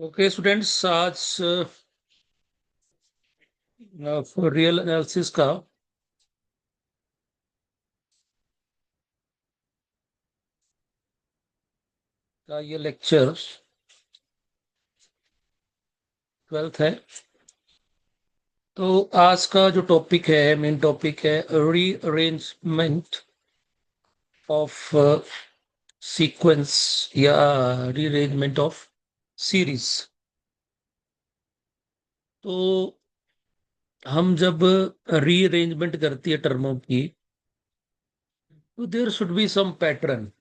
Okay students, आज real analysis का ये लेक्चर 12th है। तो आज का जो टॉपिक है, मेन टॉपिक है रीअरेंजमेंट ऑफ सीक्वेंस या रीअरेंजमेंट ऑफ सीरीज। तो हम जब रीअरेंजमेंट करती है टर्मों की, तो there should be some pattern,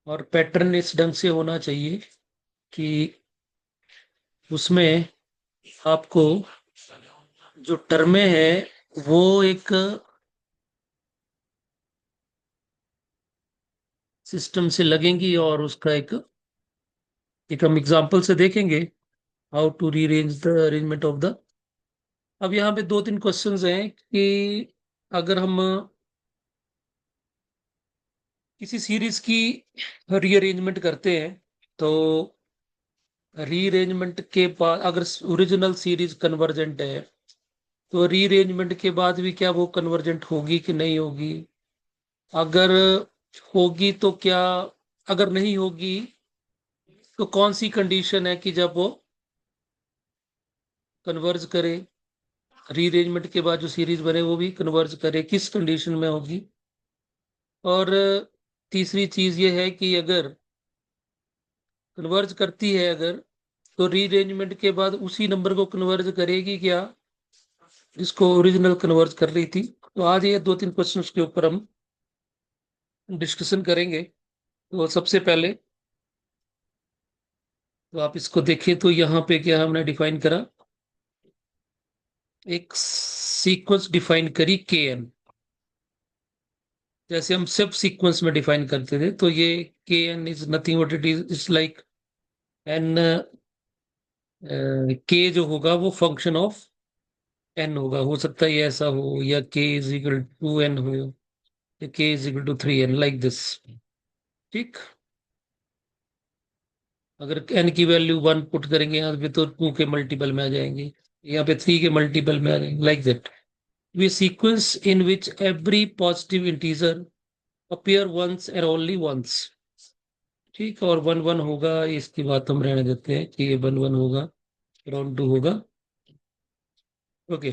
और पैटर्न इस ढंग से होना चाहिए कि उसमें आपको जो टर्में हैं वो एक सिस्टम से लगेंगी, और उसका एक हम एग्जांपल से देखेंगे how to rearrange the arrangement of the. अब यहाँ पे दो तीन क्वेश्चंस हैं कि अगर हम किसी सीरीज की रीअरेंजमेंट करते हैं, तो रीअरेंजमेंट के बाद अगर ओरिजिनल सीरीज कन्वर्जेंट है, तो रीअरेंजमेंट के बाद भी क्या वो कन्वर्जेंट होगी कि नहीं होगी? अगर होगी तो क्या, अगर नहीं होगी तो कौन सी कंडीशन है कि जब वो कन्वर्ज करे, रीअरेंजमेंट के बाद जो सीरीज बने वो भी कन्वर्ज करे, किस कंडीशन में होगी? और तीसरी चीज ये है कि अगर कन्वर्ज करती है, अगर तो रीअरेंजमेंट के बाद उसी नंबर को कन्वर्ज करेगी क्या जिसको ओरिजिनल कन्वर्ज कर रही थी? तो आज ये दो तीन क्वेश्चन के ऊपर हम डिस्कशन करेंगे। तो सबसे पहले तो आप इसको देखें, तो यहाँ पे क्या हमने डिफाइन करा, एक सीक्वेंस डिफाइन करी के एन, जैसे हम सब सीक्वेंस में डिफाइन करते थे। तो ये k n is nothing but it is like n, k जो होगा वो फंक्शन ऑफ एन होगा। हो सकता है ये ऐसा हो, या k is equal to N हो, या k is equal to 3n, like this. ठीक। अगर एन की वैल्यू 1 पुट करेंगे यहाँ पे, तो 2 के मल्टीपल में आ जाएंगे, यहाँ पे 3 के मल्टीपल में आ जाएंगे, लाइक दैट। वे sequence in which every positive integer appear once and only once. ठीक। और 1 1 होगा, इसकी बात हम रहने देते हैं कि ये 1 1 होगा, राउंड 2 होगा। ओके।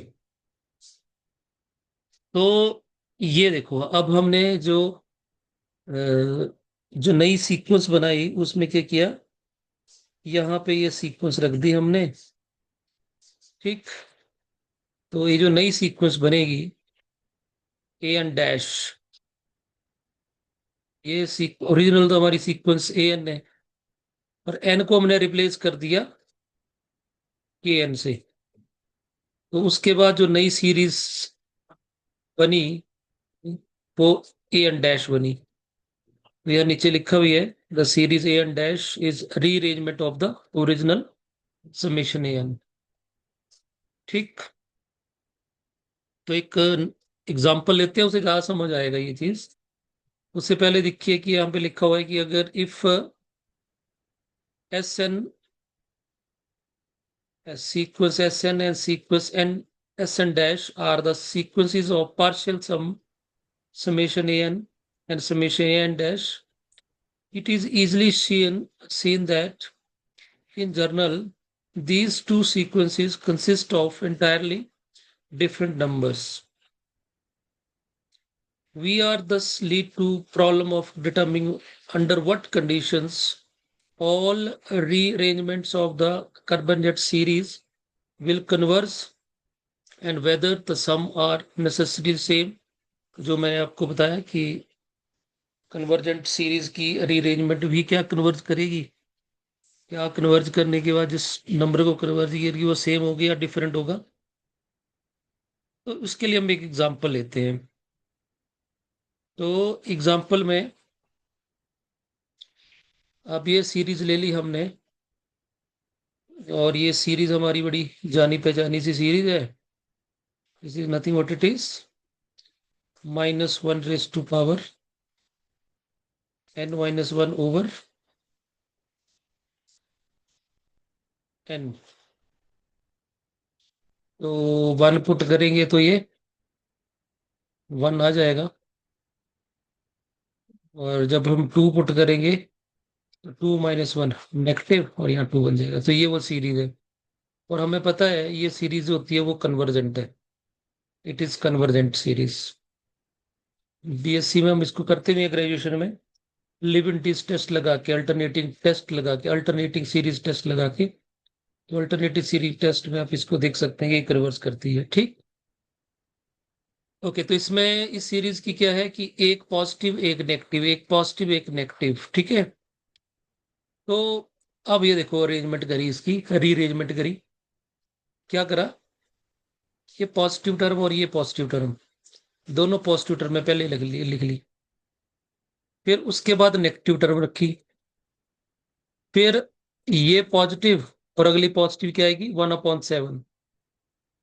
तो ये देखो, अब हमने अ, जो नई सीक्वेंस बनाई उसमें क्या किया, यहाँ पे ये सीक्वेंस रख दी हमने। ठीक। तो ये जो नई सीक्वेंस बनेगी, ए एन डैश, ये ओरिजिनल तो हमारी सीक्वेंस ए एन है, और एन को हमने रिप्लेस कर दिया के एन से। तो उसके बाद जो नई सीरीज बनी वो ए एन डैश बनी। तो यह नीचे लिखा हुआ है, the series a n dash is rearrangement of the original summation a n. ठीक। तो एक एग्जांपल लेते हैं, उसे ज्यादा समझ आएगा ये चीज। उससे पहले देखिए कि यहाँ पे लिखा हुआ है कि अगर if s n sequence Sn and sequence n Sn dash are the sequences of partial summation an and summation an dash. It is easily seen that in general these two sequences consist of entirely different numbers. We are thus lead to problem of determining under what conditions all rearrangements of the carbon jet series will converge and whether the sum are necessary same. जो मैंने आपको बताया कि convergent series की rearrangement भी क्या converge करेगी, क्या कन्वर्ज करने के बाद जिस नंबर को कन्वर्ज करेगी वो सेम होगी या डिफरेंट होगा। तो उसके लिए हम एक एग्जांपल लेते हैं। तो एग्जांपल में अब ये सीरीज ले ली हमने, और ये सीरीज हमारी बड़ी जानी पहचानी सी सीरीज है। This is nothing what it is, -1 raised to power n-1 over n. तो 1 पुट करेंगे तो ये 1 आ जाएगा, और जब हम 2 पुट करेंगे तो 2 - 1 नेगेटिव, और यहाँ 2 बन जाएगा। तो ये वो सीरीज है, और हमें पता है ये सीरीज होती है वो कन्वर्जेंट है। It is convergent series. BSc में हम इसको करते भी हैं, ग्रेजुएशन में लिविंटीज टेस्ट लगा के, अल्टरनेटिंग टेस्ट लगा के, अल्टरनेटिंग सीरीज टेस्ट लगा के। तो अल्टरनेटिव सीरीज टेस्ट में आप इसको देख सकते हैं कि रिवर्स करती है। ठीक। ओके, तो इसमें इस सीरीज की क्या है कि एक पॉजिटिव एक नेगेटिव, एक पॉजिटिव एक नेगेटिव। ठीक है। तो अब ये देखो, अरेंजमेंट करी इसकी, रीअरेंजमेंट करी। क्या करा, ये पॉजिटिव टर्म और ये पॉजिटिव टर्म, दोनों पॉजिटिव टर्म में पहले लिख ली। फिर उसके बाद नेगेटिव टर्म रखी। फिर ये पॉजिटिव और अगली पॉजिटिव क्या आएगी, 1/7।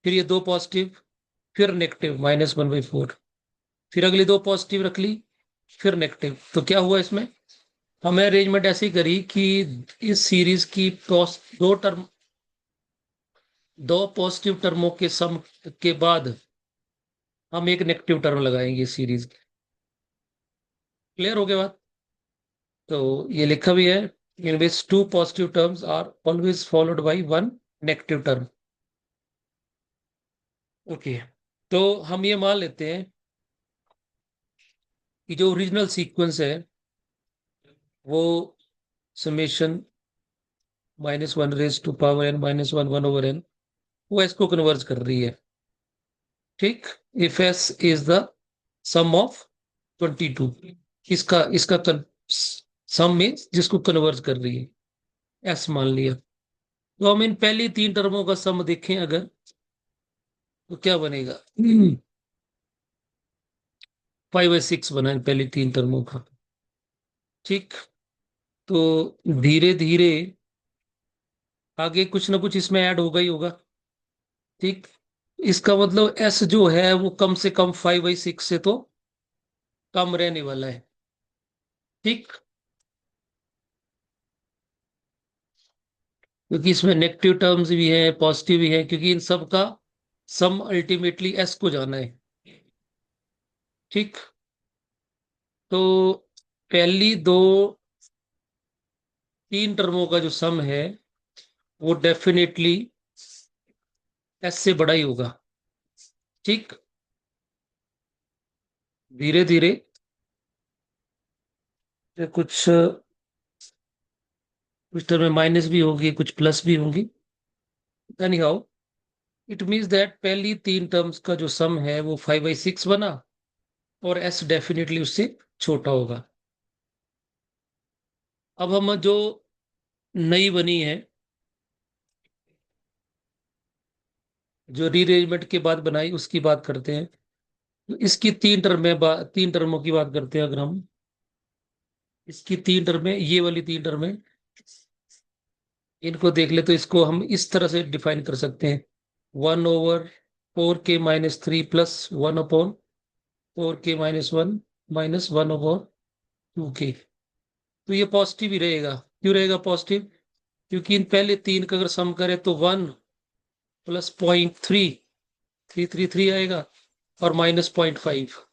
फिर ये दो पॉजिटिव, फिर नेगेटिव -1/4। फिर अगली दो पॉजिटिव रख ली, फिर नेगेटिव। तो क्या हुआ इसमें, हमें अरेंजमेंट ऐसी करी कि इस सीरीज की दो पॉजिटिव टर्मों के सम के बाद हम एक नेगेटिव टर्म लगाएंगे इस सीरीज के। क्लियर हो गया बात। तो ये लिखा भी है, in which two positive terms are always followed by one negative term. Okay. तो हम ये मान लेते हैं कि जो ओरिजिनल सीक्वेंस है वो summation -1 raised to power n - 1 1/n, वो इसको कन्वर्ज कर रही है। ठीक। If s is the sum of 22, इसका इसका सम में जिसको कन्वर्ज कर रही है, एस मान लिया। तो हम इन पहली तीन टर्मों का सम देखें अगर, तो क्या बनेगा, 5/6 बना इन पहली तीन टर्मों का। ठीक। तो धीरे धीरे आगे कुछ ना कुछ इसमें ऐड होगा ही होगा। ठीक। इसका मतलब एस जो है वो कम से कम 5/6 से तो कम रहने वाला है। ठीक। क्योंकि इसमें नेगेटिव टर्म्स भी है, पॉजिटिव भी है, क्योंकि इन सब का सम अल्टीमेटली एस को जाना है। ठीक। तो पहली दो तीन टर्मों का जो सम है वो डेफिनेटली एस से बड़ा ही होगा। ठीक। धीरे धीरे कुछ टर्म में माइनस भी होगी, कुछ प्लस भी होंगी। Any how, it means that पहली तीन टर्म्स का जो सम है वो 5/6 बना, और एस डेफिनेटली उससे छोटा होगा। अब हम जो नई बनी है, जो रीअरेंजमेंट के बाद बनाई, उसकी बात करते हैं। तो इसकी तीन टर्मों की बात करते हैं अगर हम, इसकी तीन टर्में, ये वाली तीन टर्में, इनको देख ले तो इसको हम इस तरह से डिफाइन कर सकते हैं, 1/4k - 3 +1/4k - 1 -1/2k। तो ये पॉजिटिव ही रहेगा। क्यों रहेगा पॉजिटिव, क्योंकि इन पहले तीन का अगर सम करें तो 1 + 0.3 आएगा, और -0.5।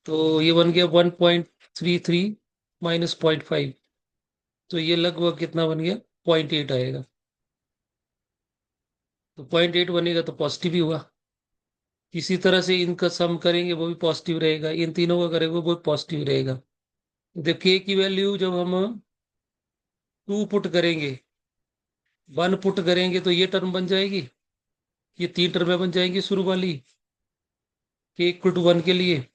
तो ये बन गया 1.33 -0.5। तो ये लगभग कितना बन गया, 0.8 आएगा। तो 0.8 बनेगा तो पॉजिटिव ही हुआ। इसी तरह से इनका सम करेंगे वो भी पॉजिटिव रहेगा, इन तीनों का करेंगे वो भी पॉजिटिव रहेगा। तो के की वैल्यू जब हम 2 पुट करेंगे, 1 पुट करेंगे तो ये टर्म बन जाएगी, ये तीन टर्में बन जाएंगी शुरू वाली, k = 1 के लिए।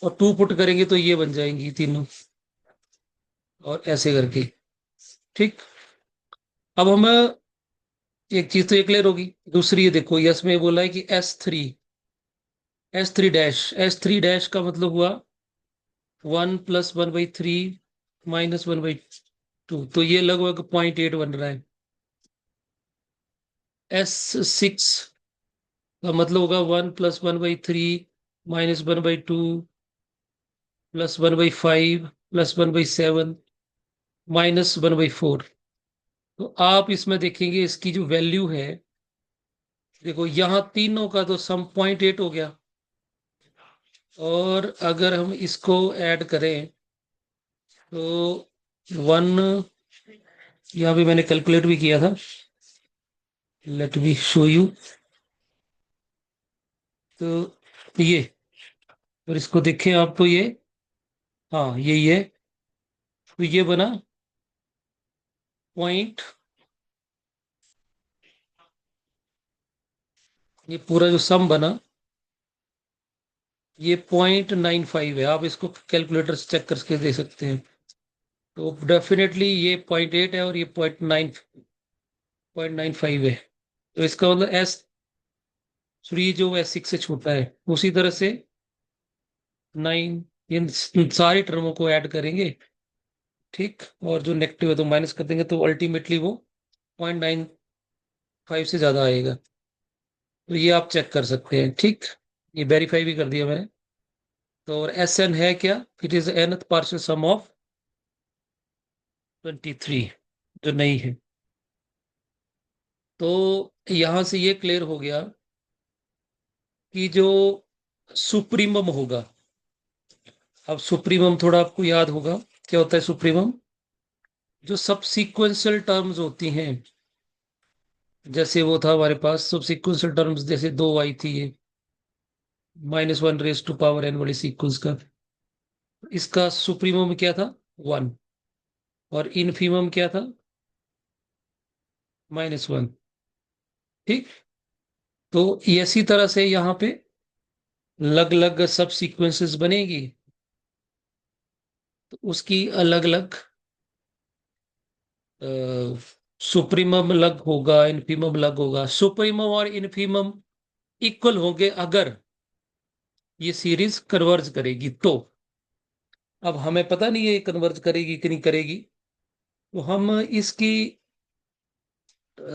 और 2 पुट करेंगे तो ये बन जाएंगी तीनों, और ऐसे करके। ठीक। अब हम एक चीज तो ये क्लियर होगी। दूसरी ये देखो, यस में बोला है कि S3 का मतलब हुआ 1 + 1/3 -1/2। तो ये लगभग 0.8 बन रहा है। S6 का मतलब होगा 1 + 1/3 -1/2 +1/5 +1/7 -1/4। तो आप इसमें देखेंगे इसकी जो वैल्यू है, देखो यहाँ तीनों का तो सम 0.8 हो गया, और अगर हम इसको ऐड करें तो 1, यहाँ भी मैंने कैलकुलेट भी किया था, लेट मी शो यू। तो ये, और इसको देखें आप तो ये, हाँ यही है, तो ये बना पॉइंट, ये पूरा जो सम बना ये 0.95 है। आप इसको कैलकुलेटर से चेक करके दे सकते हैं। तो डेफिनेटली ये 0.8 है और ये 0.95 है। तो इसका मतलब S3 जो S6 से छोटा है, उसी तरह से 9, इन सारी टर्मों को ऐड करेंगे, ठीक, और जो नेगेटिव है तो माइनस कर देंगे, तो अल्टीमेटली वो 0.95 से ज्यादा आएगा। तो ये आप चेक कर सकते हैं, ठीक, ये वेरीफाई भी कर दिया मैंने। तो और SN है क्या? It is nth partial sum of 23, जो नहीं है। तो यहां से ये क्लियर हो गया कि जो सुप्रीमम होगा, अब सुप्रीमम थोड़ा आपको याद होगा क्या होता है सुप्रीमम, जो सब सीक्वेंशियल टर्म्स होती हैं, जैसे वो था हमारे पास सब सीक्वेंशियल टर्म्स, जैसे दो आई थी ये, -1 रेज़ टू पावर n वाली सीक्वेंस का, इसका सुप्रीमम क्या था? 1, और इनफीमम क्या था? -1, ठीक। तो इसी तरह से यहाँ पे अलग अलग सब सीक्वेंसेस बनेगी, तो उसकी अलग अलग सुप्रीमम अलग होगा, इनफीमम अलग होगा। सुप्रीमम और इनफीमम इक्वल होंगे अगर ये सीरीज कन्वर्ज करेगी तो। अब हमें पता नहीं है ये कन्वर्ज करेगी कि नहीं करेगी, तो हम इसकी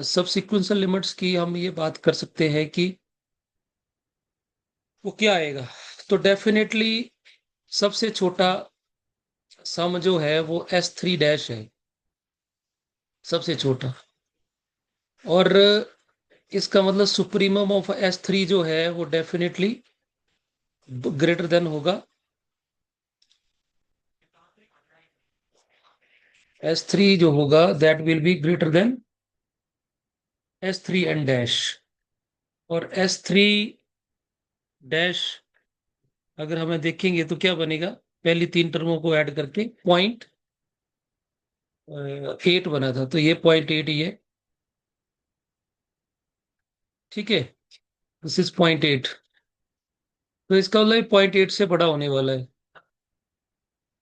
सब सीक्वेंशियल लिमिट्स की हम ये बात कर सकते हैं कि वो क्या आएगा। तो डेफिनेटली सबसे छोटा सम जो है वो S3 डैश है, सबसे छोटा। और इसका मतलब सुप्रीमम ऑफ S3 जो है वो डेफिनेटली ग्रेटर देन होगा, S3 जो होगा that will be greater than S3 n dash. और S3 डैश अगर हमें देखेंगे तो क्या बनेगा, पहली तीन टर्मों को ऐड करके 0.8 बना था, तो ये 0.8 ही है, ठीक है, दिस इज 0.8। तो इसका मतलब 0.8 से बड़ा होने वाला है,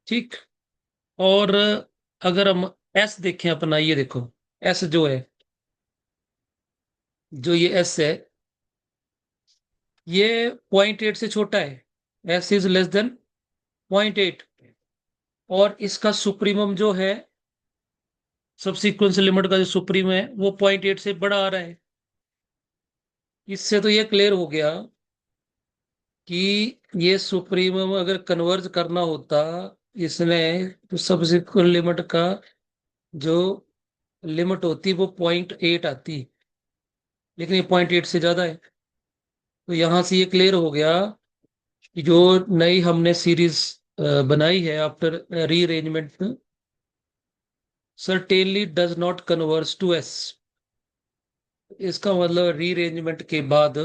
ठीक। और अगर हम एस देखें अपना, ये देखो एस जो है, जो ये एस है, ये 0.8 से छोटा है, एस इज लेस देन 0.8। और इसका सुप्रीमम जो है, सब सीक्वेंस लिमिट का जो सुप्रीम है वो 0.8 से बड़ा आ रहा है। इससे तो ये क्लियर हो गया कि ये सुप्रीमम अगर कन्वर्ज करना होता इसने, तो सब सीक्वेंस लिमिट का जो लिमिट होती वो 0.8 आती, लेकिन ये 0.8 से ज्यादा है। तो यहां से ये क्लियर हो गया कि जो नई हमने सीरीज बनाई है after rearrangement, certainly does not converge to S। इसका मतलब रीअरेंजमेंट के बाद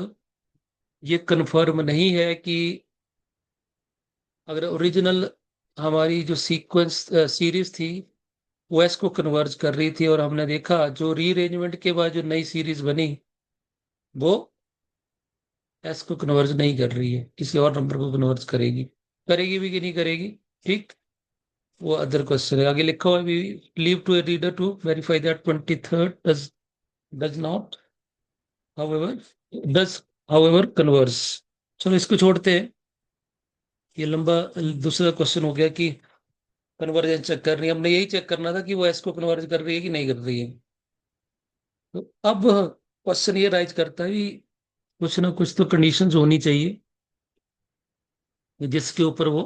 ये कंफर्म नहीं है कि अगर ओरिजिनल हमारी जो सीक्वेंस सीरीज थी वो एस को कन्वर्ज कर रही थी, और हमने देखा जो रीअरेंजमेंट के बाद जो नई सीरीज बनी वो एस को कन्वर्ज नहीं कर रही है, किसी और नंबर को कन्वर्ज करेगी। करेगी भी कि नहीं करेगी, ठीक, वो अदर क्वेश्चन है। आगे लिखा हुआ है, we leave to a reader to verify that 23rd does not however does however converse। चलो इसको छोड़ते हैं, ये लंबा दूसरा क्वेश्चन हो गया कि कन्वर्जेंस चेक कर रही है, हमने यही चेक करना था कि वो एस को कन्वर्ज कर रही है कि नहीं कर रही है। तो अब क्वेश्चन ये राइज करता है कि कुछ ना कुछ तो कंडीशंस होनी चाहिए जिसके ऊपर वो,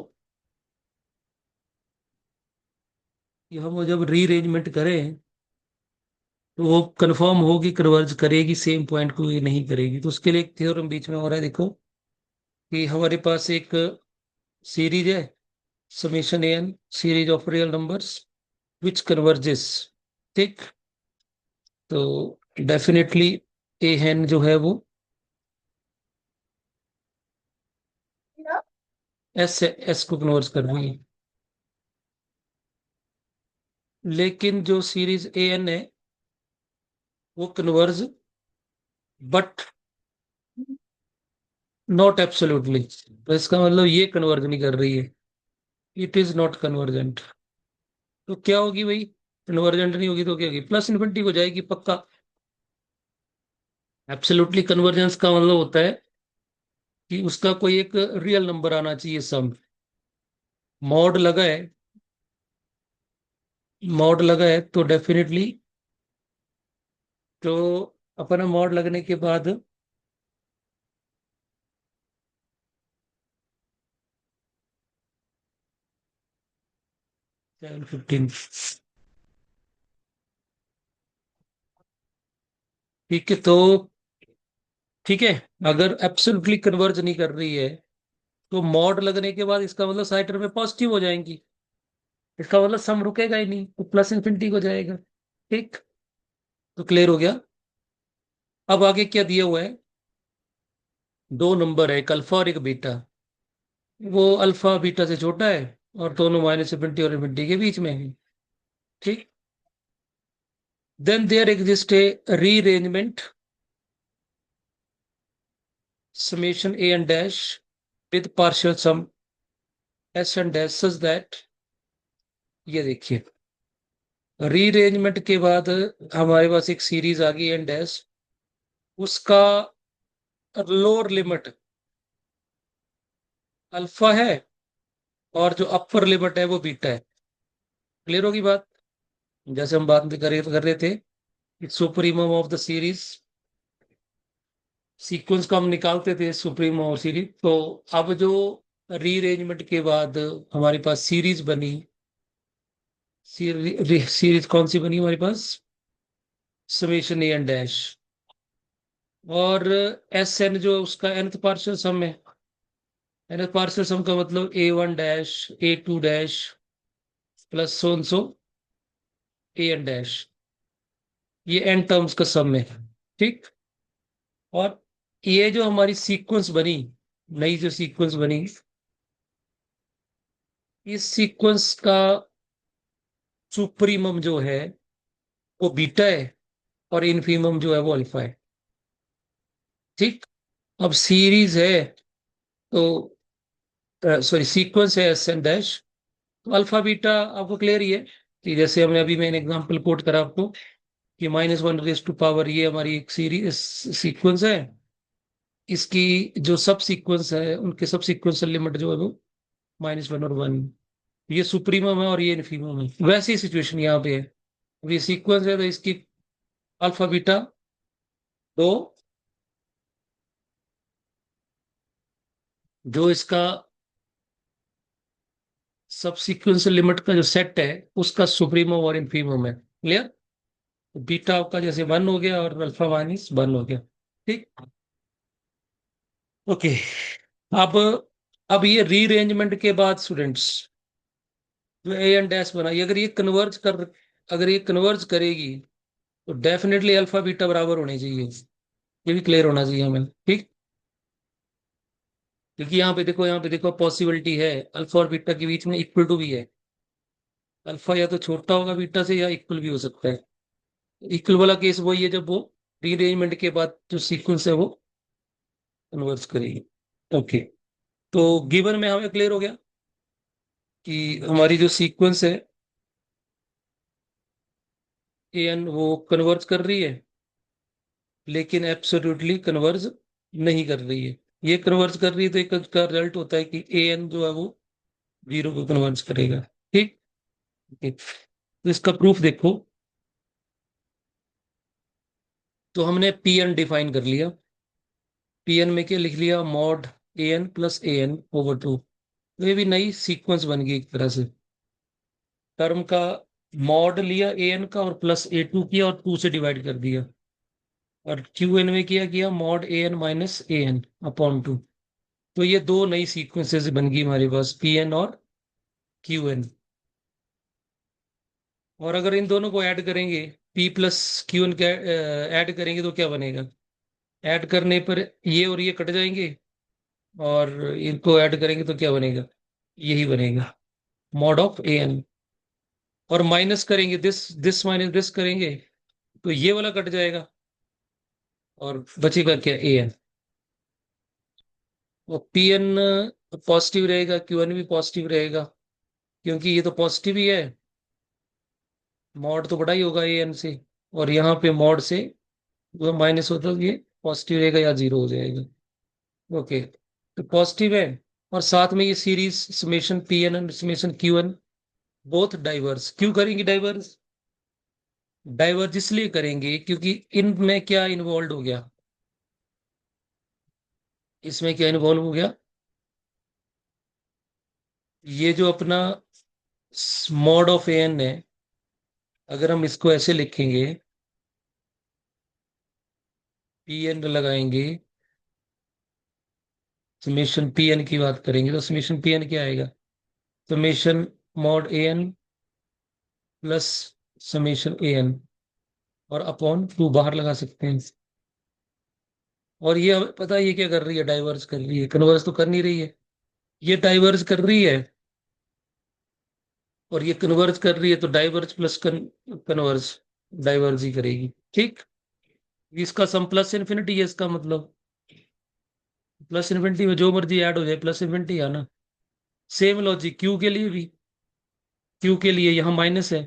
कि हम वो जब रीअरेंजमेंट करें तो वो कंफर्म होगी कन्वर्ज करेगी सेम पॉइंट को, ये नहीं करेगी। तो उसके लिए एक थ्योरम बीच में हो रहा है, देखो कि हमारे पास एक सीरीज है, summation a n, series of real numbers which converges. ठीक, तो डेफिनेटली ए एन जो है वो एस को कन्वर्ज कर रही है। लेकिन जो सीरीज ए एन है वो कन्वर्ज, बट नॉट एब्सोल्युटली। तो इसका मतलब ये कन्वर्ज नहीं कर रही है, इट इज नॉट कन्वर्जेंट। तो क्या होगी भाई, कन्वर्जेंट नहीं होगी तो क्या होगी, प्लस इन्फिनिटी हो जाएगी पक्का। एब्सोल्युटली कन्वर्जेंस का मतलब होता है कि उसका कोई एक रियल नंबर आना चाहिए सम। मॉड लगा है, मॉड लगा है तो डेफिनेटली, तो अपना मॉड लगने के बाद 715, ठीक है। तो ठीक है, अगर एब्सोल्युटली कन्वर्ज नहीं कर रही है तो मॉड लगने के बाद इसका मतलब साइड टर्म में पॉजिटिव हो जाएंगी, इसका मतलब सम रुकेगा ही नहीं, तो प्लस इन्फिनिटी हो जाएगा। ठीक, तो क्लियर हो गया। अब आगे क्या दिया हुआ है, दो नंबर है, एक अल्फा और एक बीटा। वो अल्फा बीटा से छोटा है और दोनों माइनस इन्फिनिटी और इन्फिनिटी के बीच में है। ठीक, then there exist a rearrangement summation a and dash with partial sum s and dash such that, ये देखिए रीअरेंजमेंट के बाद हमारे पास एक सीरीज आ गई एन डैश, उसका लोअर लिमिट अल्फा है और जो अपर लिमिट है वो बीटा है। क्लियर होगी बात, जैसे हम बात कर रहे थे, supremum of the series, sequence को हम निकालते थे सुप्रीमम और सीरीज। तो अब जो रीअरेंजमेंट के बाद हमारे पास सीरीज बनी, सीरीज कौन सी बनी हमारे पास, समेशन ए एन डैश, और एस एन जो उसका nth पार्शियल सम है। nth पार्शियल सम का मतलब a one dash, a two dash plus so so a n dash, ये एन टर्म्स का सम है। ठीक, और ये जो हमारी सीक्वेंस बनी, नई जो सीक्वेंस बनी, इस सीक्वेंस का सुप्रीमम जो है वो बीटा है और इनफीमम जो है वो अल्फा है। ठीक, अब सीरीज है तो, सॉरी सीक्वेंस है एस एन डैश, तो अल्फा बीटा आपको क्लियर ही है कि जैसे हमने अभी मैंने एग्जांपल कोट करा आपको कि -1 ये हमारी एक सीरीज सीक्वेंस है, इसकी जो सब सीक्वेंस है उनके सब सीक्वेंशियल लिमिट जो है वो -1 और 1, ये सुप्रीमम है और ये इनफीमम है। वैसी सिचुएशन यहाँ पे है, अब ये सीक्वेंस है तो इसकी अल्फा बीटा दो, जो इसका सब सीक्वेंशियल लिमिट का जो सेट है उसका सुप्रीमम और इनफीमम है। क्लियर, बीटा आपका जैसे 1 हो गया और अल्फा माइनस 1 हो गया। ठीक, ओके। अब अब ये रीअरेंजमेंट के बाद स्टूडेंट्स, जो ए एन डैश बनाई, अगर ये कन्वर्ज करेगी तो डेफिनेटली अल्फा बीटा बराबर होने चाहिए, ये भी क्लियर होना चाहिए हमें। ठीक, क्योंकि यहाँ पे देखो पॉसिबिलिटी है अल्फा और बीटा के बीच में इक्वल टू भी है, अल्फा या तो छोटा होगा बीटा से या इक्वल भी हो सकता है। इक्वल वाला केस वही है जब वो रीअरेंजमेंट के बाद जो सीक्वेंस है वो कन्वर्ज करेगी। ओके, तो गिवन में हमें क्लियर हो गया कि हमारी जो सीक्वेंस है ए एन वो कन्वर्ज कर रही है, लेकिन एब्सोल्युटली कन्वर्ज नहीं कर रही है। ये कन्वर्ज कर रही है तो एक का रिजल्ट होता है कि ए एन जो है वो जीरो को कन्वर्ज करेगा। ठीक, ठीक। तो इसका प्रूफ देखो, तो हमने पी एन डिफाइन कर लिया, पी एन में क्या लिख लिया, mod a n plus a n over two. तो ये भी नई सीक्वेंस बन गई एक तरह से टर्म का, मॉड लिया ए एन का और प्लस ए टू किया और टू से डिवाइड कर दिया, और क्यू एन में किया mod a N minus A N upon two. तो ये दो नई सीक्वेंसेस बन गई हमारे पास, पी एन और क्यू एन। और अगर इन दोनों को ऐड करेंगे, पी प्लस क्यू एन का ऐड करेंगे तो क्या बनेगा? ऐड करने पर ये और ये कट जाएंगे, और इनको ऐड करेंगे तो क्या बनेगा? यही बनेगा, मॉड ऑफ ए एन। और माइनस करेंगे, दिस दिस माइनस दिस करेंगे तो ये वाला कट जाएगा, और बचेगा क्या? ए एन। और पी एन पॉजिटिव रहेगा, क्यू एन भी पॉजिटिव रहेगा, क्योंकि ये तो पॉजिटिव ही है, मॉड तो बड़ा ही होगा ए एन से। और यहाँ पे मॉड से जो माइनस होता है ये पॉजिटिव रहेगा या जीरो हो जाएगा। ओके, तो पॉजिटिव है। और साथ में ये series summation p n and summation q n both diverse. क्यों करेंगे डाइवर्स? डाइवर्ज इसलिए करेंगे क्योंकि इनमें क्या इन्वॉल्व हो गया, इसमें क्या इन्वॉल्व हो गया, ये जो अपना मॉड ऑफ ए एन है, अगर हम इसको ऐसे लिखेंगे, पी एन लगाएंगे, समेशन पी एन की बात करेंगे तो समेशन पी एन क्या आएगा? Summation mod a n plus summation a n, और अपॉन टू बाहर लगा सकते हैं। और ये हमें पता है ये क्या कर रही है? डाइवर्स कर रही है, कन्वर्स तो कर नहीं रही है। ये डाइवर्स कर रही है और ये कन्वर्ज कर रही है, तो डाइवर्ज प्लस कन्वर्ज डाइवर्ज ही करेगी। ठीक, इसका सम प्लस इन्फिनिटी है, इसका मतलब प्लस इन्फिनिटी में जो मर्जी ऐड हो जाए प्लस इन्फिनिटी है ना। सेम लॉजिक क्यू के लिए भी, क्यू के लिए यहाँ माइनस है,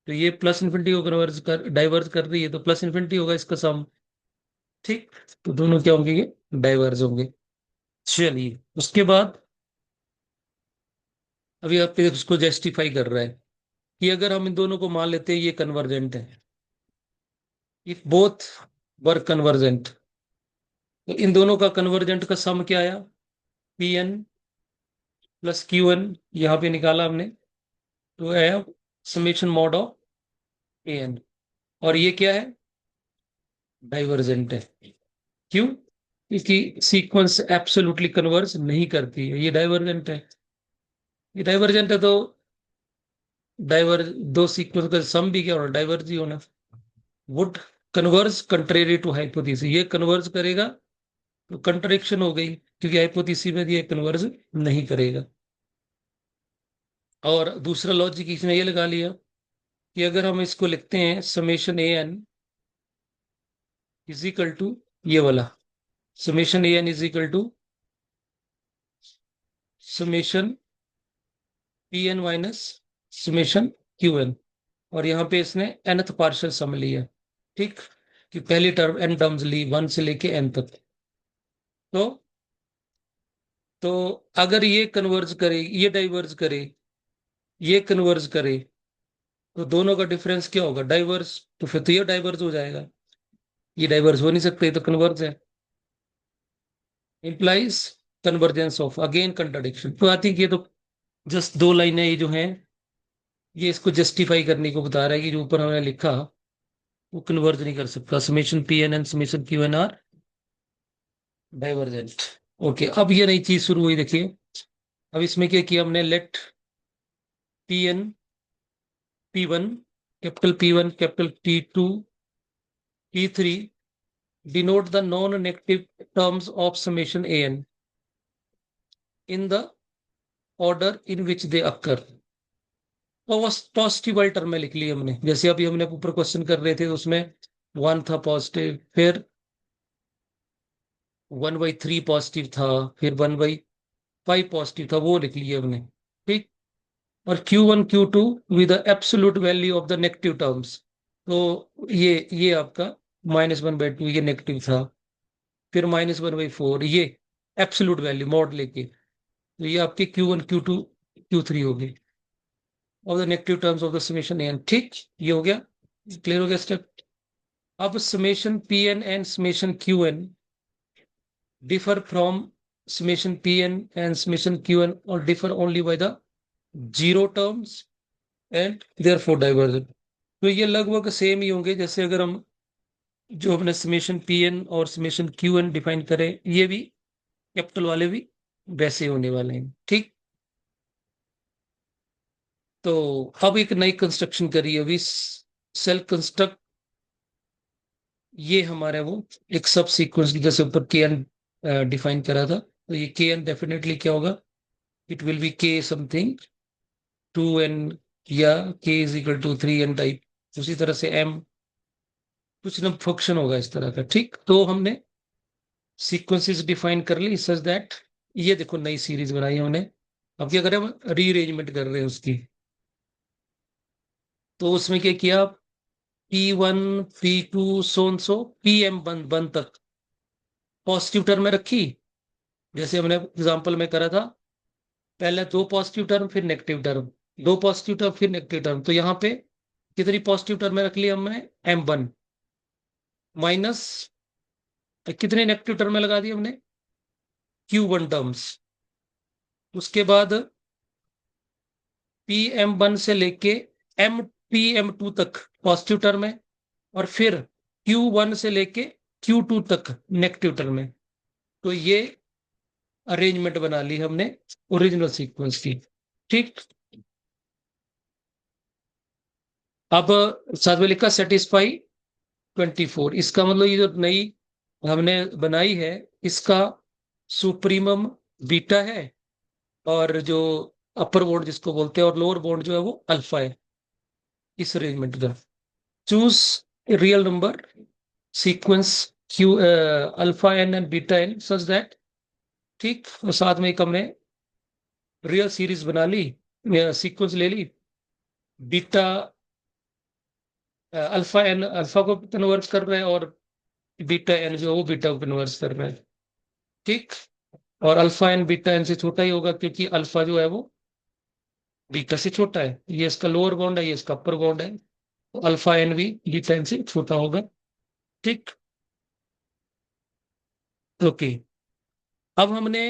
तो ये प्लस इन्फिनिटी को कन्वर्ज कर डाइवर्ज कर रही है, तो प्लस इन्फिनिटी होगा इसका सम। ठीक, तो दोनों क्या होंगे? ये डाइवर्ज होंगे। चलिए उसके बाद अभी आप उसको जस्टिफाई कर रहा है कि अगर हम इन दोनों को मान लेते हैं ये कन्वर्जेंट है, इफ बोथ वर कन्वर्जेंट, तो इन दोनों का कन्वर्जेंट का सम क्या आया? P n plus q n, यहाँ पे निकाला हमने, तो आया summation mod of a n. और ये क्या है? डाइवर्जेंट है। क्यों? क्योंकि सीक्वेंस एब्सोल्युटली कन्वर्ज नहीं करती है, ये डाइवर्जेंट है। ये डाइवर्जेंट है तो डाइवर दो सीक्वेंस का सम भी क्या होना? डाइवर्ज ही होना। Would converge contrary to hypothesis, ये कन्वर्ज करेगा तो कंट्रडिक्शन हो गई, क्योंकि हाइपोथेसिस में ये कन्वर्ज नहीं करेगा। और दूसरा लॉजिक इसने ये लगा लिया कि अगर हम इसको लिखते हैं summation a n is equal to ये वाला, summation a n is equal to summation p n minus summation q n, और यहाँ पे इसने nth पार्शियल सम लिया। ठीक, कि पहली टर्म एन टर्म्स ली, वन से लेके एन तक। तो तो अगर ये कन्वर्ज करे, ये डाइवर्ज करे, ये कन्वर्ज करे, तो दोनों का डिफरेंस क्या होगा? डाइवर्स। तो फिर तो ये डाइवर्स हो जाएगा, ये डाइवर्स हो नहीं सकते, ये तो कन्वर्ज है। Implies convergence of, again contradiction. तो आई थिंक ये तो जस्ट दो लाइनें ये जो हैं, ये इसको जस्टिफाई करने को बता रहा है कि जो ऊपर हमने लिखा वो कन्वर्ज नहीं कर सकता। Summation p n and summation q n are divergent. Okay, अब ये नई चीज शुरू हुई, देखिए। अब इसमें क्या किया हमने? Let p n p one, capital p one capital t two t three denote the non-negative terms of summation an in the order in which they occur। तो बस पॉजिटिव टर्म में लिख लिया हमने, जैसे अभी हमने ऊपर क्वेश्चन कर रहे थे तो उसमें वन था पॉजिटिव, फिर वन बाई थ्री पॉजिटिव था, फिर वन बाई फाइव पॉजिटिव था, वो लिख लिया हमने। ठीक, और Q1 Q2 with the absolute value of the negative terms. तो ये आपका माइनस वन बाई टू ये नेगेटिव था, फिर माइनस वन बाई फोर ये एब्सोल्यूट वैल्यू मॉड लेके, तो ये आपके Q1 Q2 Q3 हो गए of the negative terms of the summation n. ठीक, ये हो गया, क्लियर हो गया स्टेप। अब summation p n and summation q n differ from summation pn and summation qn, or differ only by the zero terms and therefore divergent. तो ये लगभग सेम ही होंगे, जैसे अगर हम जो हमने समेशन पी एन और समेशन क्यू एन डिफाइन करें, ये भी कैपिटल वाले भी वैसे होने वाले हैं। ठीक, तो अब एक नई कंस्ट्रक्शन करिए अभी, सेल कंस्ट्रक्ट। ये हमारा वो एक सब सीक्वेंस की, जैसे ऊपर के एन डिफाइन करा था, तो ये के एन डेफिनेटली क्या होगा, इट विल बी के समथिंग 2n, या k is equal to 3n type. उसी तरह से एम कुछ ना फंक्शन होगा इस तरह का। ठीक, तो हमने सीक्वेंसेस डिफाइन कर ली सच दैट, ये देखो नई सीरीज बनाई हमने। अब क्या करें, हम रीअरेंजमेंट कर रहे हैं उसकी। तो उसमें क्या किया, P1 P2 सो PM1 तक पॉजिटिव टर्म में रखी, जैसे हमने एग्जांपल में करा था, पहले दो पॉजिटिव टर्म फिर नेगेटिव टर्म, दो पॉजिटिव टर्म फिर नेगेटिव टर्म। तो यहाँ पे कितनी पॉजिटिव टर्म में रख ली हमने, M1 माइनस कितने नेगेटिव टर्म में लगा दी हमने, Q1 टर्म्स। उसके बाद PM1 से लेके PM2 तक पॉजिटिव टर्म है, और फिर Q1 से लेके Q2 तक नेगेटिव टर्म है। तो ये अरेंजमेंट बना ली हमने ओरिजिनल सीक्वेंस की। ठीक, अब साथ में लिखा सेटिस्फाई 24, इसका मतलब ये जो नई हमने बनाई है, इसका सुप्रीमम बीटा है, और जो अपर बोर्ड जिसको बोलते हैं, और लोअर बोर्ड जो है वो अल्फा है, इस अरेंजमेंट का। Choose real number sequence q alpha n and beta n such that. ठीक, और साथ में एक हमने रियल सीरीज बना ली, सीक्वेंस ले ली, बीटा अल्फा एन अल्फा को कन्वर्ट कर रहे हैं, और बीटा एन जो है वो बीटा को कन्वर्ट कर रहे हैं। ठीक, और अल्फा एन बीटा एन से छोटा ही होगा, क्योंकि अल्फा जो है वो बीटा से छोटा है। ये इसका लोअर बाउंड है, ये इसका अपर बाउंड है, तो अल्फा एन भी बीटा एन से छोटा होगा। ठीक, ओके। अब हमने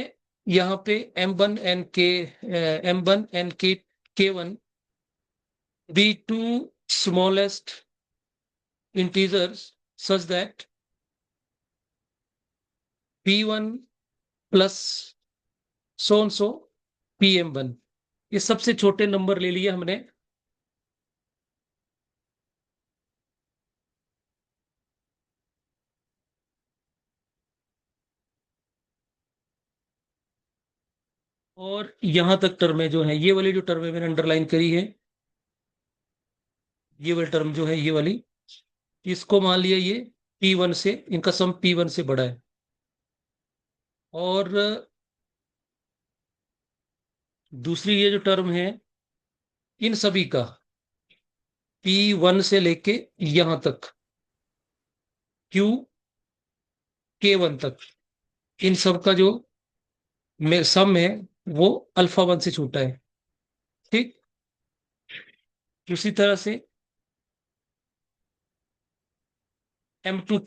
यहाँ पे M1 and K1 be two smallest integers such that P1 plus so and so PM1, ये सबसे छोटे नंबर ले लिए हमने। और यहां तक टर्में जो है, ये वाली जो टर्में मैंने अंडरलाइन करी है, ये वाली टर्म जो है, ये वाली, इसको मान लिया ये P1 से, इनका सम P1 से बड़ा है। और दूसरी ये जो टर्म है, इन सभी का P1 से लेके यहां तक K1 तक, इन सब का जो में सम है वो अल्फा 1 से छोटा है। ठीक, उसी तरह से M2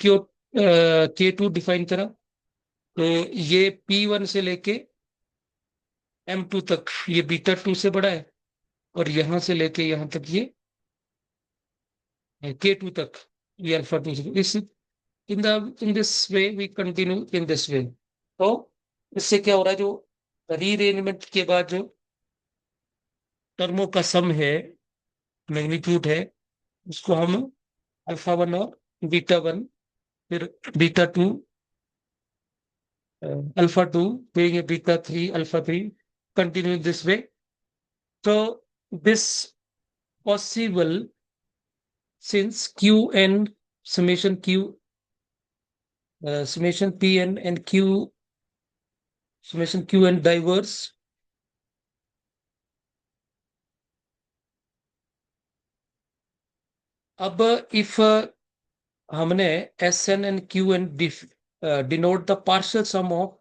K2 डिफाइन करा, तो ये P1 से लेके M2 तक ये बीटा 2 से बड़ा है, और यहां से लेके यहां तक ये K2 तक ये अल्फा 2 से। इस in this way we continue in this way. तो इससे क्या हो रहा है, जो रीअरेंजमेंट के बाद जो टर्मों का सम है, मैग्नीट्यूड है, उसको हम अल्फा 1 और बीटा 1, फिर बीटा 2, अल्फा 2, फिर ये beta 3, alpha 3, continue this way. तो this possible since q n summation q summation p n and q summation q n diverse। अब इफ हमने s n and q n denote the partial sum of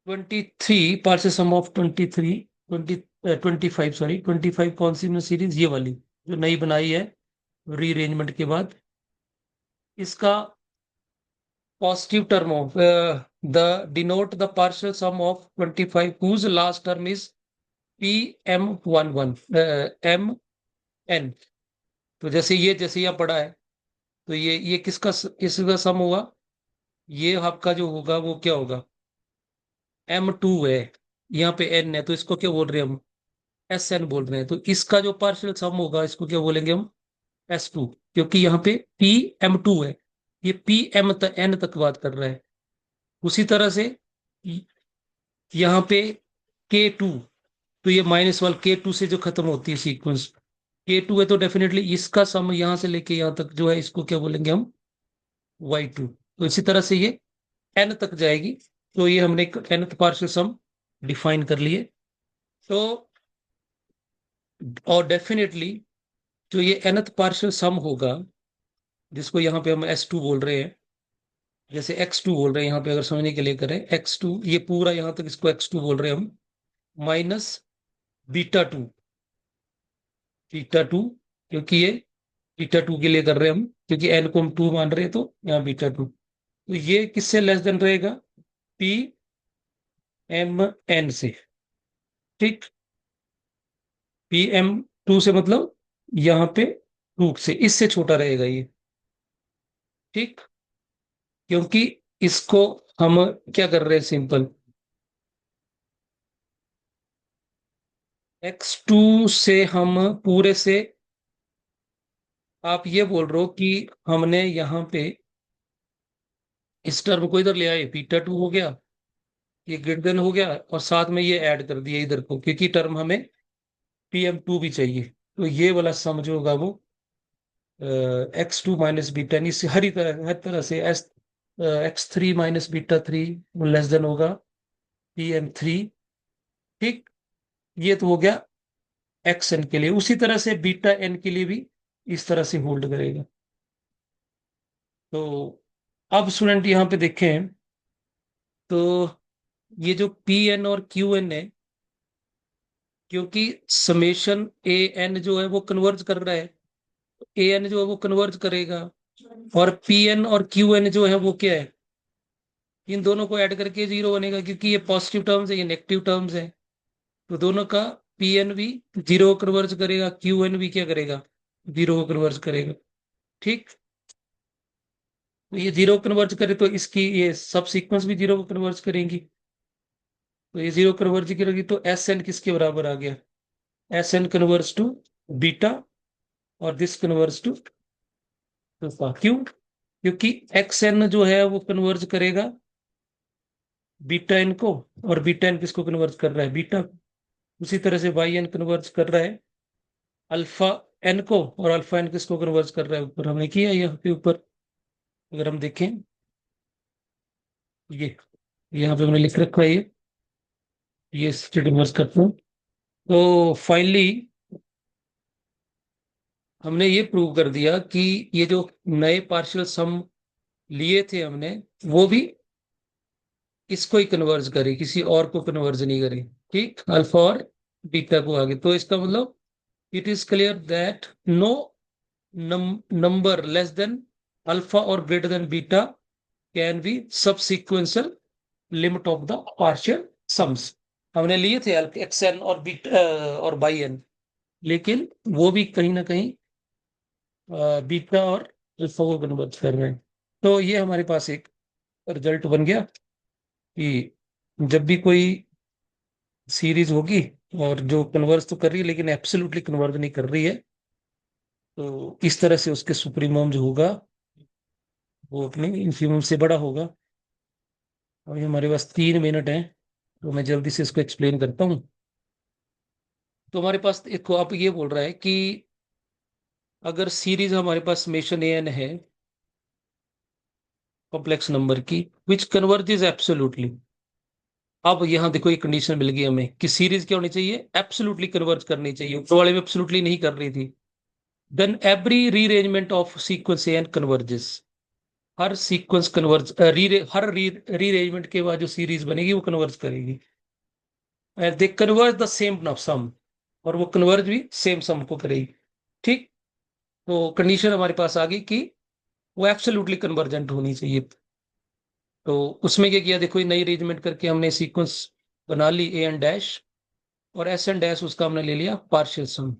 23, partial sum of 23 20 25, sorry 25, कौन सी series, ये वाली जो नई बनाई है rearrangement के बाद, इसका positive term of the denote the partial sum of 25 whose last term is PM11 MN। तो जैसे ये यहाँ पड़ा है, तो ये किसका सम होगा? ये आपका जो होगा वो क्या होगा? M2 है, यहाँ पे N है, तो इसको क्या बोल रहे हैं हम? SN बोल रहे हैं। तो इसका जो पार्शियल सम होगा इसको क्या बोलेंगे हम? S2। क्योंकि यहाँ पे PM2 है, ये N तक बात कर रहा है। उसी तरह से यहाँ पे K2, तो ये -1 K2 से जो खत्म होती है सीक्वेंस, K2 है, तो डेफिनेटली इसका सम यहाँ से लेके यहाँ तक जो है इसको क्या बोलेंगे हम? Y2। तो इसी तरह से ये N तक जाएगी। तो ये हमने एक nth पार्शियल सम डिफाइन कर लिए। तो और डेफिनेटली जो ये nth पार्शियल सम होगा, जिसको यहाँ पे हम S2 बोल रहे हैं, जैसे X2 बोल रहे हैं यहाँ पे, अगर समझने के लिए करें X2, ये पूरा यहाँ तक इसको X2 बोल रहे हैं हम, माइनस बीटा 2। बीटा 2, क्योंकि ये बीटा 2 के लिए कर रहे हैं हम, क्योंकि एन को हम 2 मान रहे हैं, तो यहाँ बीटा 2। तो ये किससे लेस देन रहेगा? PM से। ठीक, PM2 से मतलब यहाँ पे 2 से, इससे छोटा रहेगा ये। ठीक, क्योंकि इसको हम क्या कर रहे हैं? सिंपल, X2 से हम पूरे से, आप ये बोल रहे हो कि हमने यहाँ पे इस टर्म को इधर ले आए, बीटा 2 हो गया, ये ग्रेटर देन हो गया, और साथ में ये ऐड कर दिया इधर को, क्योंकि टर्म हमें PM2 भी चाहिए। तो ये वाला सम जो होगा वो X2 माइनस बीटा, इससे हर तरह से X3 minus beta 3 less than होगा PM3। ठीक, ये तो हो गया XN के लिए। उसी तरह से बीटा N के लिए भी इस तरह से होल्ड करेगा। तो अब स्टूडेंट यहाँ पे देखें, तो ये जो PN और QN है, क्योंकि समेशन AN जो है वो कन्वर्ज कर रहा है, AN जो है वो कन्वर्ज करेगा, और PN और QN जो है वो क्या है? इन दोनों को ऐड करके 0 बनेगा, क्योंकि ये पॉजिटिव टर्म्स है, ये नेगेटिव टर्म्स है। तो दोनों का PN भी 0 को कन्वर्ज करेगा, QN भी क्या करेगा? 0 को कन्वर्ज करेगा। ठीक, तो ये 0 कन्वर्ज करे तो इसकी ये सब सीक्वेंस भी 0 को कन्वर्ज करेंगी। तो ये 0 कन्वर्ज करेगी, तो SN किसके बराबर आ गया? SN कन्वर्ज टू बीटा, और दिस कन्वर्ज टू अल्फा। क्यों? क्योंकि XN जो है वो कन्वर्ज करेगा बीटा N को, और बीटा N किसको कन्वर्ज कर रहा है? बीटा। उसी तरह से YN कन्वर्ज कर रहा है अल्फा N को, और अल्फा N किसको कन्वर्ज कर रहा है? ऊपर हमने किया यहाँ पे ऊपर, अगर हम देखें, ये यहाँ पे हमने लिख रखा है, ये स्टेट कन्वर्ज करते हैं। तो फाइनली हमने ये प्रूव कर दिया कि ये जो नए पार्शियल सम लिए थे हमने, वो भी इसको ही कन्वर्ज करे, किसी और को कन्वर्ज नहीं करे। ठीक, अल्फा और बीटा को आगे। तो इसका मतलब it is clear that no number less than alpha और greater than beta can be subsequential limit of the partial sums. हमने लिए थे XN और बीटा और बाई एन, लेकिन वो भी कहीं ना कहीं बीटा और अल्फा को कन्वर्ट कर रहे हैं। तो ये हमारे पास एक रिजल्ट बन गया कि जब भी कोई सीरीज होगी और जो कन्वर्ज तो कर रही है लेकिन एब्सोल्युटली कन्वर्ज नहीं कर रही है, तो इस तरह से उसके सुप्रीमम जो होगा वो अपने इन्फीमम से बड़ा होगा। अभी हमारे पास 3 मिनट हैं, तो मैं जल्दी से इसको एक्सप्लेन करता हूँ। तो हमारे पास एक आप ये बोल रहा है कि अगर सीरीज हमारे पास समेशन AN है कॉम्प्लेक्स नंबर की, विच कन्वर्जेस एब्सोल्युटली। अब यहाँ देखो एक कंडीशन मिल गई हमें कि सीरीज क्या होनी चाहिए? एब्सोल्युटली कन्वर्ज करनी चाहिए। ऊपर वाले में एब्सोल्युटली नहीं कर रही थी। Then every rearrangement of sequence n converges. हर सीक्वेंस कन्वर्ज हर रीअरेंजमेंट के बाद जो सीरीज बनेगी वो कन्वर्ज करेगी। They converge the same sum, और वो कन्वर्ज भी सेम सम को करेगी। ठीक, तो कंडीशन हमारे पास आ गई कि वो एब्सोल्युटली कन्वर्जेंट होनी चाहिए। तो उसमें क्या किया? देखो ये नई अरेंजमेंट करके हमने सीक्वेंस बना ली AN डैश, और एस एन डैश उसका हमने ले लिया पार्शियल सम।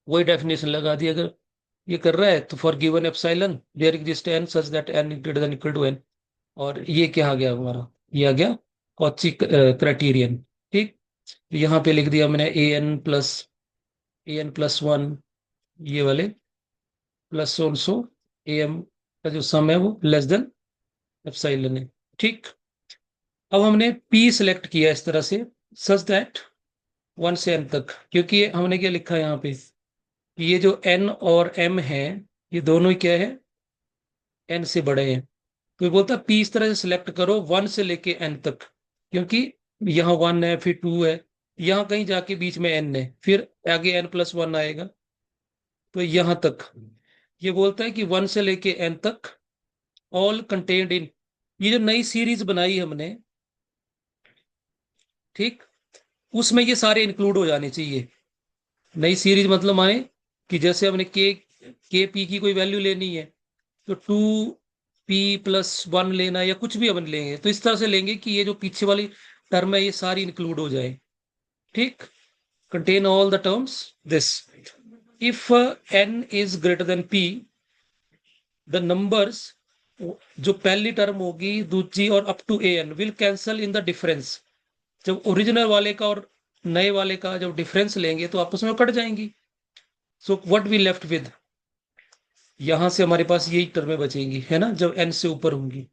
वही डेफिनेशन लगा दी। अगर ये कर रहा है तो for given epsilon there exist n such that n greater than equal to n. और ये क्या आ गया हमारा, ये आ गया कॉची क्राइटेरियन। ठीक, तो यहाँ पे लिख दिया मैंने ए एन प्लस 1 ये वाले plus so so A M का जो सम है वो लेस देन एप्सिलॉन है। ठीक, अब हमने पी सिलेक्ट किया इस तरह से सच दैट 1 से n तक, क्योंकि हमने क्या लिखा है यहाँ पे कि ये जो n और m है ये दोनों ही क्या है, n से बड़े हैं। तो ये बोलता है p इस तरह से सिलेक्ट करो 1 से लेके n तक, क्योंकि यहाँ 1 है फिर 2 है, यहाँ कहीं जाके बीच में n है, फिर आगे n+1 आएगा, तो यहाँ तक ये बोलता है कि 1 से लेके n तक ऑल कंटेन्ड इन, ये जो नई सीरीज बनाई हमने, ठीक, उसमें ये सारे इंक्लूड हो जाने चाहिए। नई सीरीज मतलब माने कि जैसे हमने के पी की कोई वैल्यू लेनी है तो 2p+1 लेना है या कुछ भी अपन लेंगे तो इस तरह से लेंगे कि ये जो पीछे वाली टर्म है ये सारी इंक्लूड हो जाए। ठीक, contain all the terms this if n is greater than p the numbers, जो पहली टर्म होगी दूसरी और up to an will cancel in the difference. जब ओरिजिनल वाले का और नए वाले का जब डिफरेंस लेंगे तो आपस में कट जाएंगी। So what we left with, यहां से हमारे पास यही टर्में बचेंगी है ना जब n से ऊपर होंगी।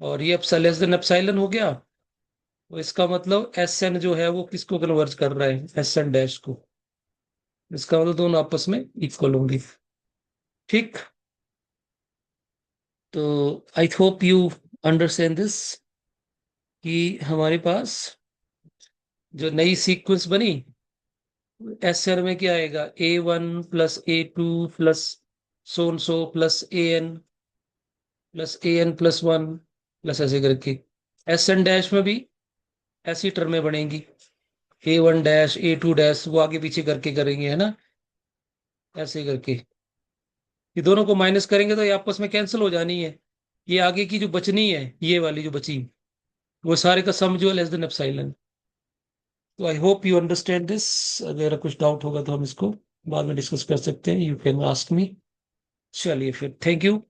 और ये अब लेस देन एप्सिलॉन हो गया, तो इसका मतलब एस एन जो है वो किसको कन्वर्ज कर रहा है, एस एन डैश को। इसका मतलब दोनों आपस में इक्वल होंगी। ठीक, तो I hope you understand this कि हमारे पास जो नई सीक्वेंस बनी एस एन में क्या आएगा, A1+A2 प्लस सो प्लस ए एन+1 प्लस ऐसे करके। एस एन डैश में भी ऐसी टर्में बनेंगी, A1 डैश A2 डैश वो आगे पीछे करके करेंगे है ना, ऐसे करके ये दोनों को माइनस करेंगे तो ये आपस में कैंसिल हो जानी है। ये आगे की जो बचनी है ये वाली जो बची वो सारे का सम जो है लेस देन एप्सिलॉन। तो I hope you understand this. अगर कुछ डाउट होगा तो हम इसको बाद में डिस्कस कर सकते हैं, यू कैन आस्क मी। चलिए फिर, थैंक यू।